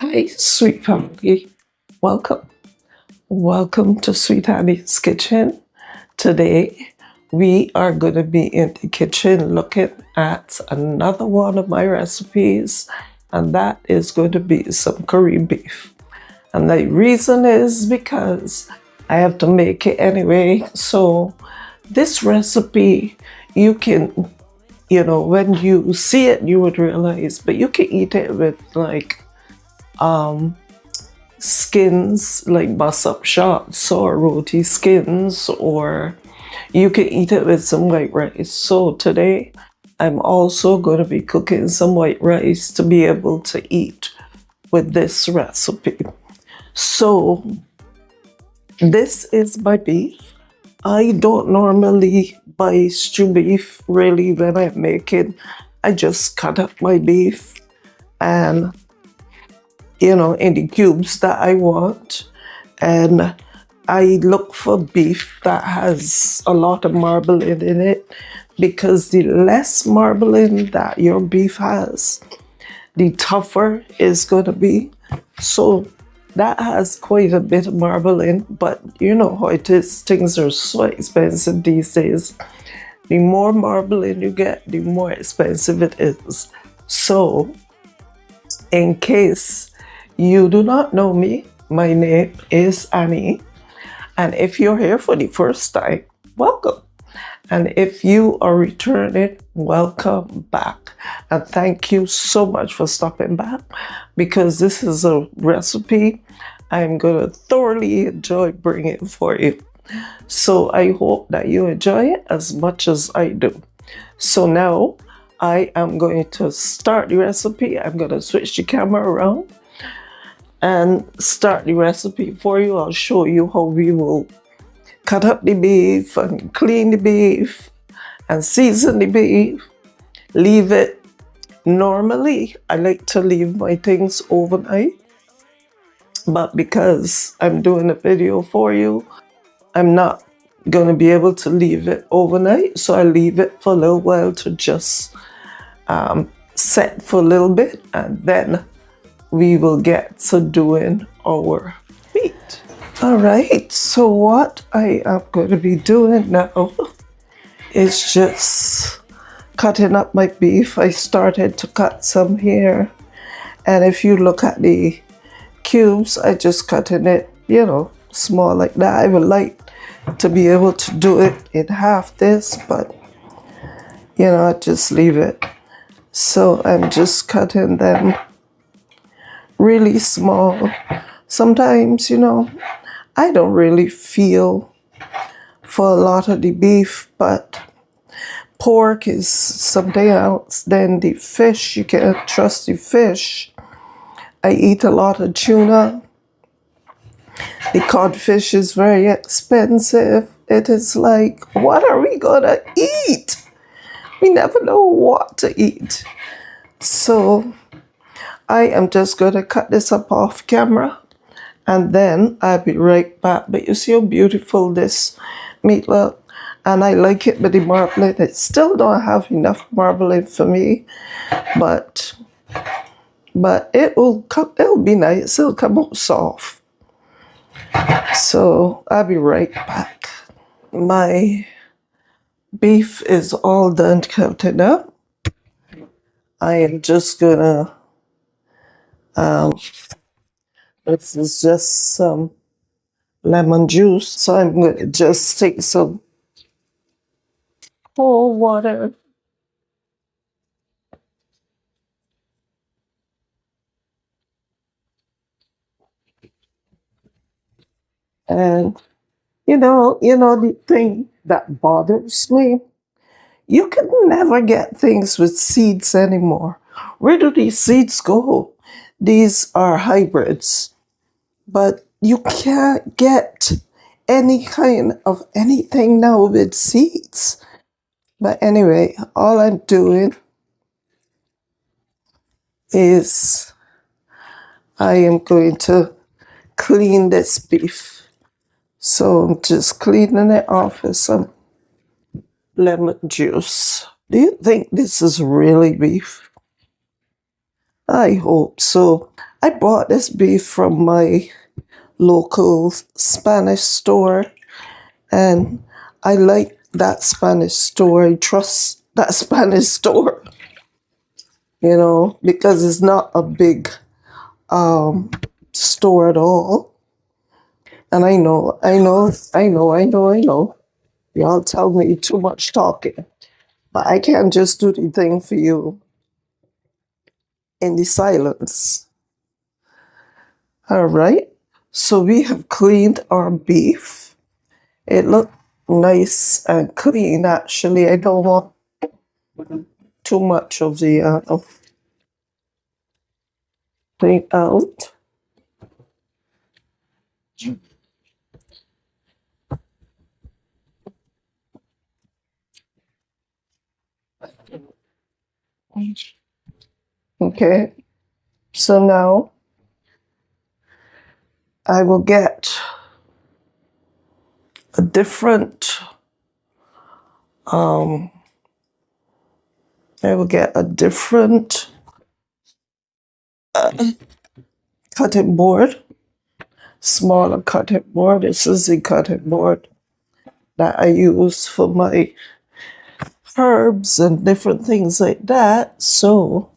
Hi, sweet family. Welcome. Welcome to Sweet Annie's Kitchen. Today, we are going to be in the kitchen looking at another one of my recipes, and that is going to be some curry beef. And the reason is because I have to make it anyway. So, this recipe, you can, when you see it, you would realize, but you can eat it with like skins, like bus up shots or roti skins, or you can eat it with some white rice. So today I'm also going to be cooking some white rice to be able to eat with this recipe. So this is my beef. I don't normally buy stew beef really when I'm making. I just cut up my beef and in the cubes that I want. And I look for beef that has a lot of marbling in it, because the less marbling that your beef has, the tougher it's going to be. So that has quite a bit of marbling, but you know how it is. Things are so expensive these days. The more marbling you get, the more expensive it is. So in case you do not know me, my name is Annie. And if you're here for the first time, welcome. And if you are returning, welcome back. And thank you so much for stopping back, because this is a recipe I'm going to thoroughly enjoy bringing for you. So I hope that you enjoy it as much as I do. So now I am going to start the recipe. I'm going to switch the camera around and start the recipe for you. I'll show you how we will cut up the beef and clean the beef and season the beef. Leave it. Normally, I like to leave my things overnight, but because I'm doing a video for you, I'm not going to be able to leave it overnight. So I leave it for a little while to just set for a little bit, and then we will get to doing our meat. All right, so what I am going to be doing now is just cutting up my beef. I started to cut some here, and if you look at the cubes, I just cutting it, small like that. I would like to be able to do it in half this, but I just leave it. So I'm just cutting them really small. Sometimes, I don't really feel for a lot of the beef, but pork is something else. Then the fish, you can't trust the fish. I eat a lot of tuna. The codfish is very expensive. It is like, what are we gonna eat? We never know what to eat. So I am just going to cut this up off camera, and then I'll be right back. But you see how beautiful this meat look? And I like it with the marbling. It still don't have enough marbling for me, but it'll be nice. It'll come out soft. So I'll be right back. My beef is all done cutting up. I am just gonna this is just some lemon juice. So I'm going to just take some cold water and the thing that bothers me, you can never get things with seeds anymore. Where do these seeds go? These are hybrids, but you can't get any kind of anything now with seeds. But anyway, all I'm doing is I am going to clean this beef. So I'm just cleaning it off with some lemon juice. Do you think this is really beef? I hope so. I bought this beef from my local Spanish store, and I like that Spanish store. I trust that Spanish store, because it's not a big store at all. And I know. Y'all tell me too much talking, but I can't just do the thing for you in the silence. All right. So we have cleaned our beef. It looked nice and clean, actually. I don't want too much of the thing out. Okay. So now I will get a different cutting board, smaller cutting board. This is the cutting board that I use for my herbs and different things like that. So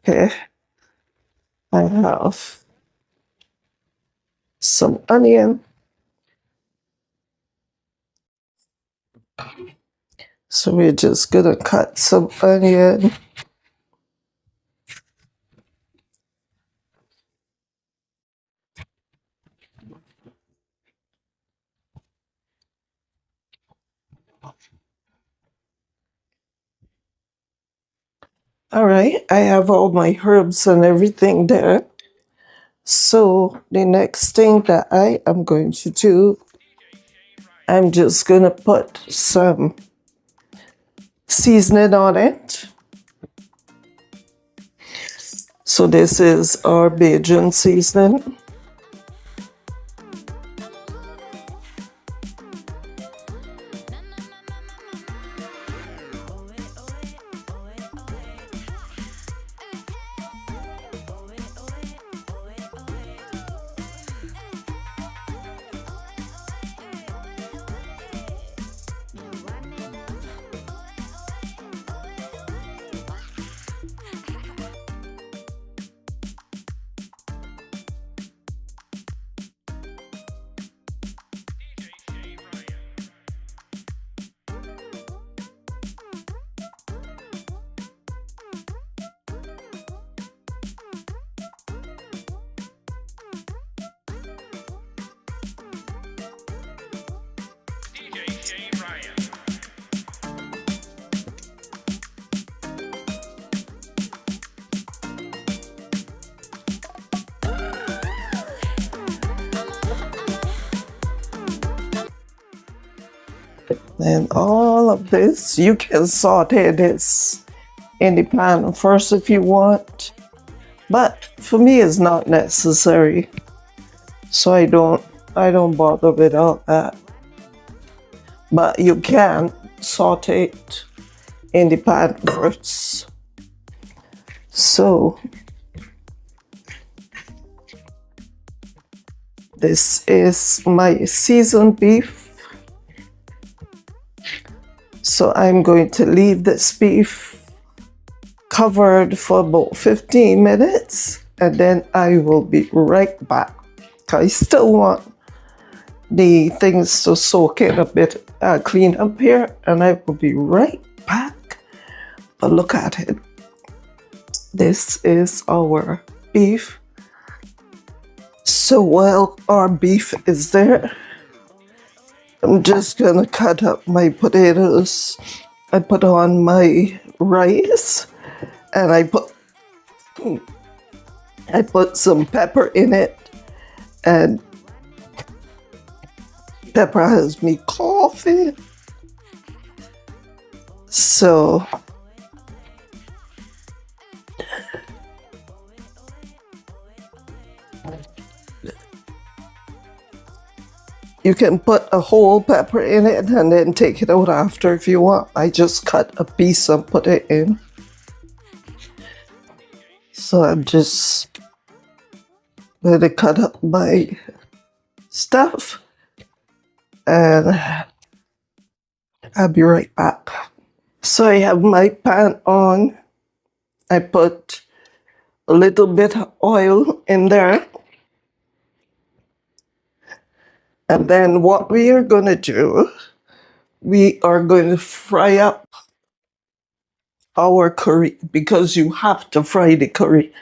okay, I have some onion. So we're just gonna cut some onion. All right, I have all my herbs and everything there. So the next thing that I am going to do, I'm just gonna put some seasoning on it. So this is our Bajan seasoning. And all of this, you can saute this in the pan first if you want, but for me it's not necessary. So I don't bother with all that. But you can saute it in the pan first. So this is my seasoned beef. So I'm going to leave this beef covered for about 15 minutes, and then I will be right back. I still want the things to soak in a bit, clean up here, and I will be right back. But look at it. This is our beef. So while our beef is there, I'm just gonna cut up my potatoes. I put on my rice, and I put some pepper in it, and pepper has me coughing. So You can put a whole pepper in it and then take it out after if you want. I just cut a piece and put it in. So I'm just going to cut up my stuff and I'll be right back. So I have my pan on. I put a little bit of oil in there. And then what we are going to do, we are going to fry up our curry because you have to fry the curry.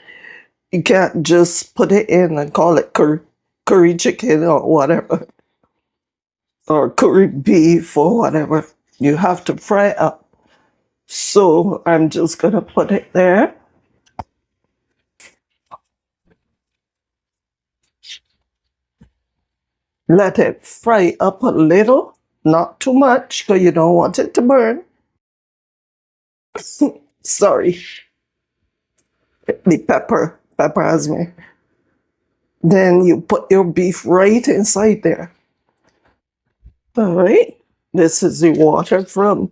You can't just put it in and call it curry chicken or whatever, or curry beef or whatever. You have to fry it up. So I'm just going to put it there. Let it fry up a little, not too much, because you don't want it to burn. Sorry. The pepper has me. Then you put your beef right inside there. All right. This is the water from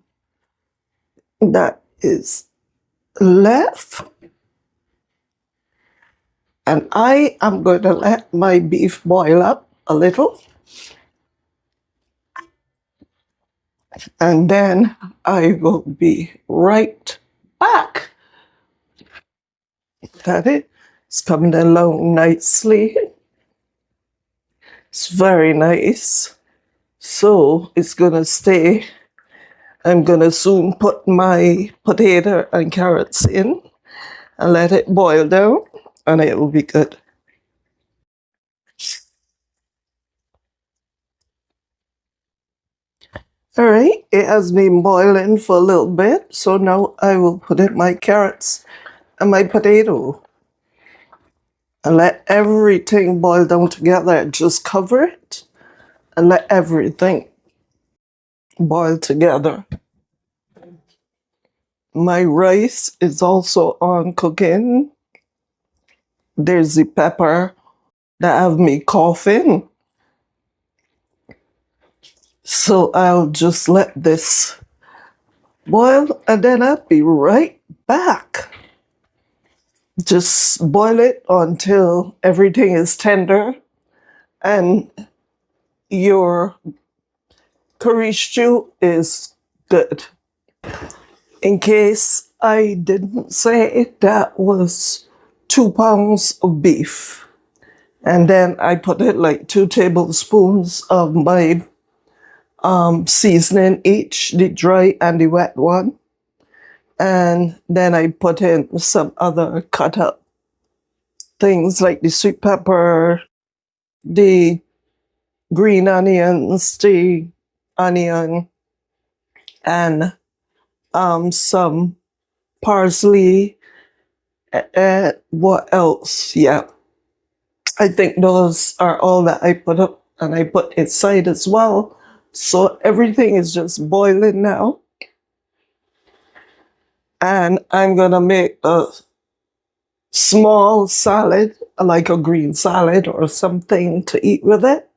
that is left. And I am going to let my beef boil up a little. And then I will be right back. Got it? It's coming along nicely. It's very nice. So it's gonna stay. I'm gonna soon put my potato and carrots in and let it boil down and it will be good. All right, it has been boiling for a little bit, so now I will put in my carrots and my potato and let everything boil down together. Just cover it and let everything boil together. My rice is also on cooking. There's the pepper that have me coughing. So I'll just let this boil and then I'll be right back. Just boil it until everything is tender and your curry stew is good. In case I didn't say, that was 2 pounds of beef. And then I put it like 2 tablespoons of my seasoning each, the dry and the wet one. And then I put in some other cut up things like the sweet pepper, the green onions, the onion, and some parsley. What else? Yeah. I think those are all that I put up and I put inside as well. So everything is just boiling now. And I'm gonna make a small salad, like a green salad or something to eat with it.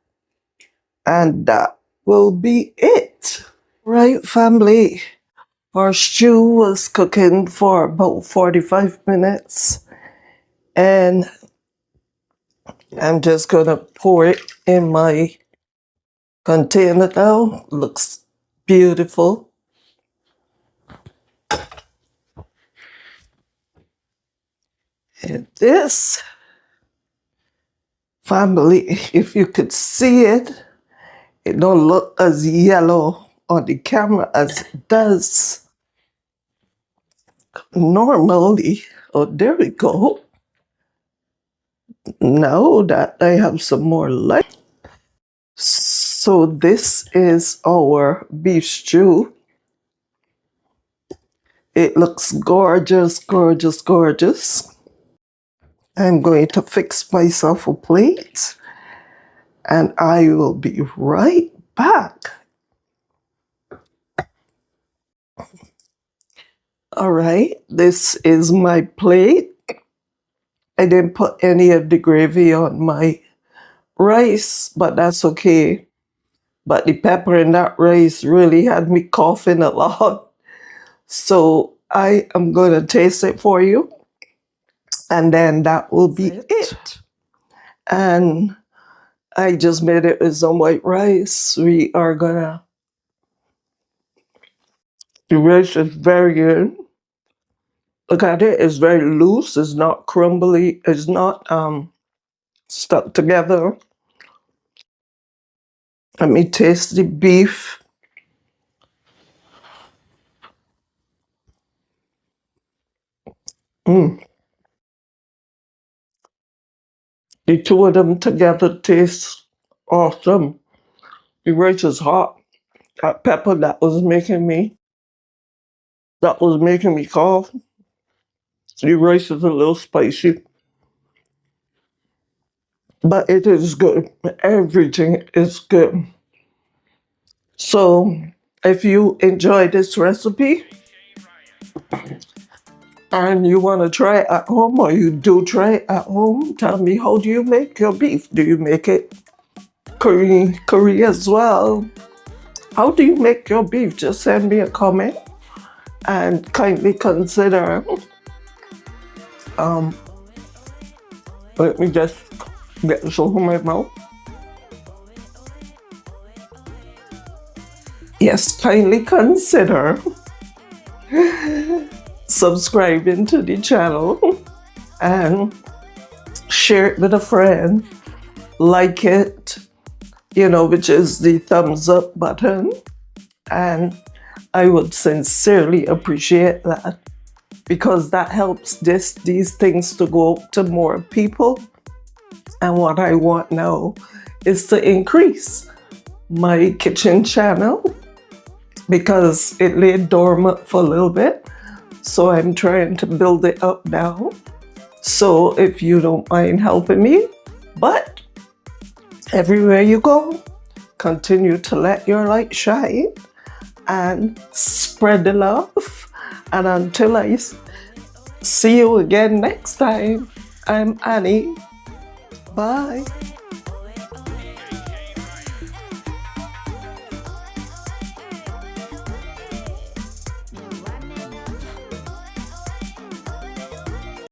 And that will be it. Right, family? Our stew was cooking for about 45 minutes. And I'm just gonna pour it in my container now. Looks beautiful. And this, family, if you could see it, it don't look as yellow on the camera as it does normally. Oh, there we go. Now that I have some more light. So this is our beef stew. It looks gorgeous, gorgeous, gorgeous. I'm going to fix myself a plate and I will be right back. All right, this is my plate. I didn't put any of the gravy on my rice, but that's okay. but the pepper in that rice really had me coughing a lot. So I am going to taste it for you, and then that will be it. And I just made it with some white rice. We are gonna, the rice is very good. Look at it, it's very loose, it's not crumbly, it's not stuck together. Let me taste the beef. Mm. The two of them together taste awesome. The rice is hot. That pepper that was making me cough. The rice is a little spicy, but it is good. Everything is good. So if you enjoy this recipe and you want to try it at home, or you do try it at home, tell me, how do you make your beef? Do you make it curry as well? How do you make your beef? Just send me a comment and kindly consider. Let me just get this over my mouth. Yes, kindly consider subscribing to the channel and share it with a friend. Like it, which is the thumbs up button. And I would sincerely appreciate that, because that helps these things to go to more people. And what I want now is to increase my kitchen channel, because it lay dormant for a little bit. So I'm trying to build it up now. So if you don't mind helping me, but everywhere you go, continue to let your light shine and spread the love. And until I see you again next time, I'm Annie. Bye.